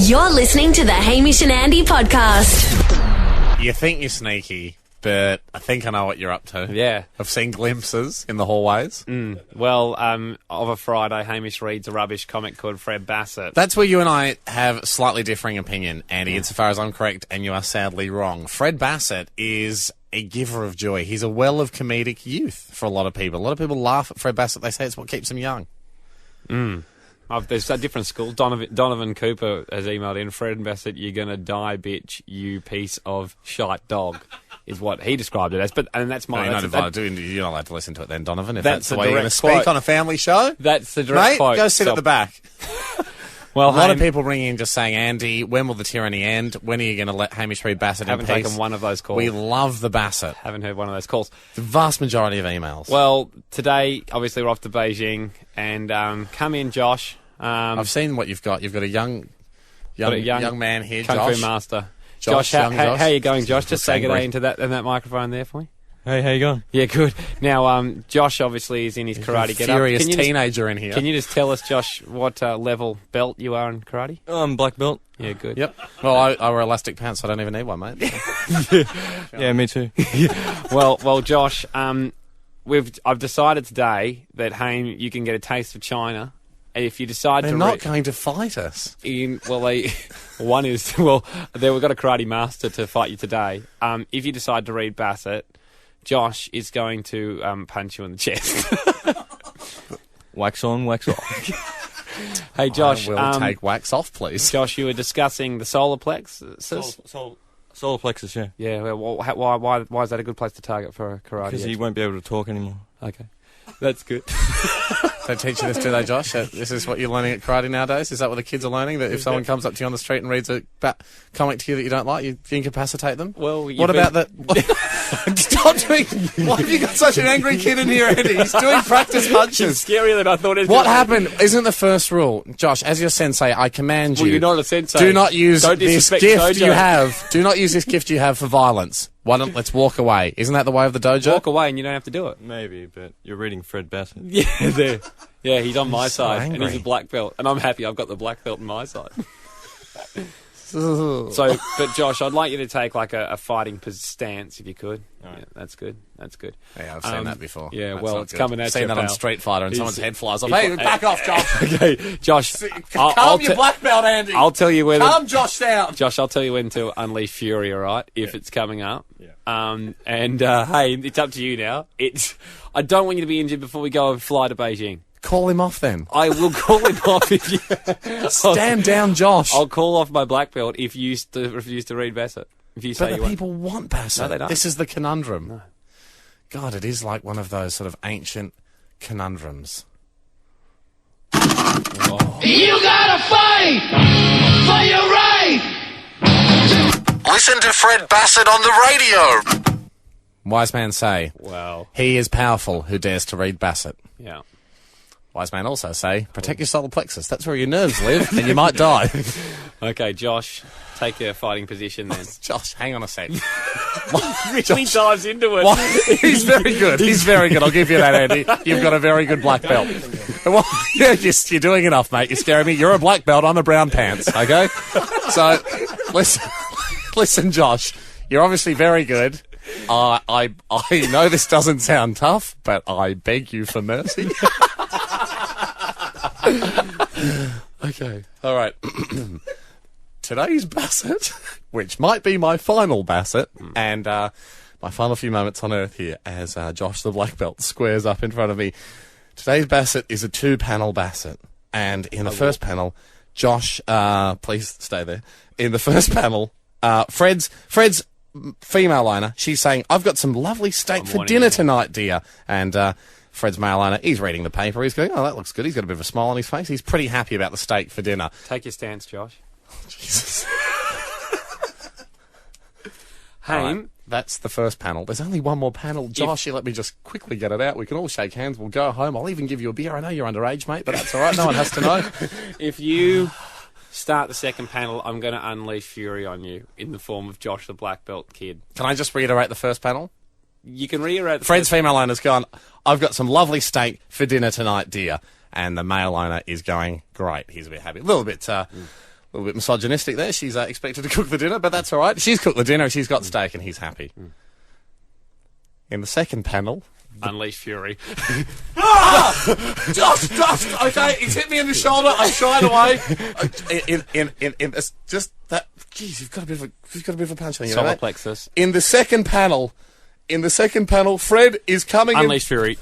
You're listening to the Hamish and Andy podcast. You think you're sneaky, but I think I know what you're up to. Yeah. I've seen glimpses in the hallways. Well, of a Friday, Hamish reads a rubbish comic called Fred Basset. That's where you and I have slightly differing opinion, Andy, insofar as I'm correct and you are sadly wrong. Fred Basset is a giver of joy. He's a well of comedic youth for a lot of people. A lot of people laugh at Fred Basset. They say it's what keeps them young. There's a different school. Donovan Cooper has emailed in, Fred Basset, you're going to die, bitch, you piece of shite dog, is what he described it as. And that's my... You're not allowed to listen to it then, Donovan, if that's the way you're going to speak quote on a family show. That's the direct quote. Mate, go sit at the back. Well, a lot of people ringing in just saying, Andy, when will the tyranny end? When are you going to let Hamish read Basset in peace? Haven't taken one of those calls. We love the Basset. Haven't heard one of those calls. The vast majority of emails. Well, today, obviously, we're off to Beijing, and come in, Josh. I've seen what you've got. You've got a young man here, Kung Josh. Fu master. Josh, how Josh. you going, Josh? Just say good angry. day into that microphone there for me. Hey, how you going? Yeah, good. Now, Josh obviously is in his karate get-up. Furious teenager in here. Can you just tell us, Josh, what level belt you are in karate? I'm black belt. Yeah, good. Yep. Well, I wear elastic pants, so I don't even need one, mate. Yeah, me too. Well, Josh, I've decided today that you can get a taste of China. And if you decide They're to... not going to fight us. We've got a karate master to fight you today. If you decide to read Basset, Josh is going to punch you in the chest. Wax on, wax off. Hey, Josh. I will take wax off, please. Josh, you were discussing the solar plexus. Solar plexus, yeah. Yeah, well, why is that a good place to target for a karate? Because he won't be able to talk anymore. Okay. That's good. They teach you this, do they, Josh? This is what you're learning at karate nowadays? Is that what the kids are learning? That if someone comes up to you on the street and reads a comic to you that you don't like, you incapacitate them? Well, what about that? Stop doing... Why have you got such an angry kid in here, Andy? He's doing practice punches. It's scarier than I thought it was. What happened? Isn't the first rule, Josh, as your sensei, I command you... Well, you're not a sensei. Do not use Don't this disrespect gift Dojo. you have. Do not use this gift you have for violence. Let's walk away. Isn't that the way of the dojo? Walk away and you don't have to do it. Maybe, but you're reading Fred Basset. Yeah, there. Yeah, he's on my so side, angry. and he's a black belt, and I'm happy I've got the black belt on my side. But Josh, I'd like you to take like a fighting stance if you could. Right. Yeah, that's good. That's good. Yeah, I've seen that before. Yeah, That's well, not it's good. coming at I've seen you, that on pal. Street Fighter and He's- someone's head flies off. he's- Hey, back off, Josh. Okay, Josh. Calm your black belt, Andy. I'll tell you when. Calm Josh down. Josh, I'll tell you when to unleash fury. All right, if it's coming up. Yeah. Hey, it's up to you now. I don't want you to be injured before we go and fly to Beijing. Call him off then. I will call him off if you Stand down, Josh. I'll call off my black belt if you refuse to read Basset. If you say But you the won't. people want Basset. No, they don't. This is the conundrum. No. God, it is like one of those sort of ancient conundrums. You gotta fight for your right. Listen to Fred Basset on the radio. Wise man say, Wow. he is powerful who dares to read Basset. Yeah. Wise man also say, protect your solar plexus. That's where your nerves live, and you might die. Okay, Josh, take your fighting position then. Josh, hang on a sec. Really dives into it. What? He's very good. He's very good. I'll give you that, Andy. You've got a very good black belt. Well, you're doing enough, mate. You're scaring me. You're a black belt. I'm a brown pants. Okay. So, listen, Josh. You're obviously very good. I know this doesn't sound tough, but I beg you for mercy. Okay. All right. Today's Basset, which might be my final Basset, and my final few moments on Earth here as Josh the Black Belt squares up in front of me. Today's Basset is a 2-panel Basset, and in the first panel, Josh, please stay there. In the first panel, Fred's female liner, she's saying, "I've got some lovely steak for dinner tonight, dear," and Fred's male liner, he's reading the paper, he's going, "Oh, that looks good." He's got a bit of a smile on his face. He's pretty happy about the steak for dinner. Take your stance, Josh. Jesus. Hey, Right, that's the first panel. There's only one more panel. Josh, you let me just quickly get it out. We can all shake hands. We'll go home. I'll even give you a beer. I know you're underage, mate, but that's all right. No one has to know. if you start the second panel, I'm going to unleash fury on you in the form of Josh the Black Belt kid. Can I just reiterate the first panel? You can reiterate the Fred's first. female liner's gone, "I've got some lovely steak for dinner tonight, dear." And the male liner is going, "Great." He's a bit happy. A little bit little bit misogynistic there. She's expected to cook the dinner, but that's all right. She's cooked the dinner, she's got steak, and he's happy. In the second panel... Unleash fury. Josh, okay, he's hit me in the shoulder, I shied away. Just that... Jeez, you've got a bit of a punch on you, Solar right? plexus. In the second panel, Fred is coming in... Unleash fury.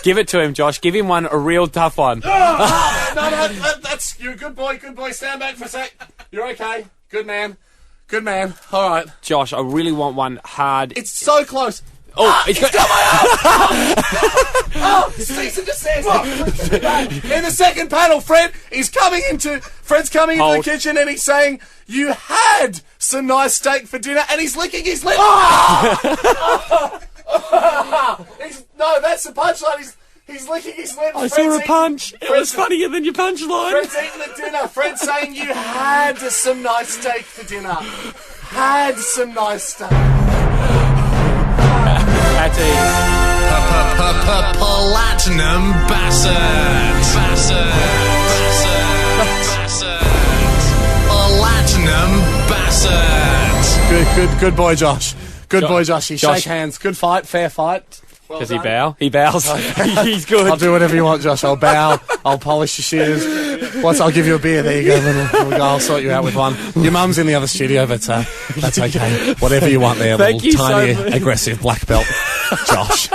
Give it to him, Josh. Give him a real tough one. No, that's you. Good boy. Stand back for a sec. You're okay. Good man. All right. Josh, I really want one hard. It's so close. Oh, it's got Oh, cease and desist. In the second panel, Fred's coming into the kitchen and he's saying, "You had some nice steak for dinner," and he's licking his lip. No, that's the punchline. He's licking his lips. I saw a punch. It was funnier than your punchline. Fred's eating the dinner. Fred's saying, "You had some nice steak for dinner. Had some nice steak." Platinum Basset. Platinum Basset. Good boy, Josh. Good boy, Joshy. Shake hands. Good fight. Fair fight. Well Does done. he bow? He bows. He's good. I'll do whatever you want, Josh. I'll bow. I'll polish your shears. Once I'll give you a beer. There you go. I'll sort you out with one. Your mum's in the other studio, but that's okay. Whatever you want there. Thank little you tiny, so much. aggressive black belt, Josh.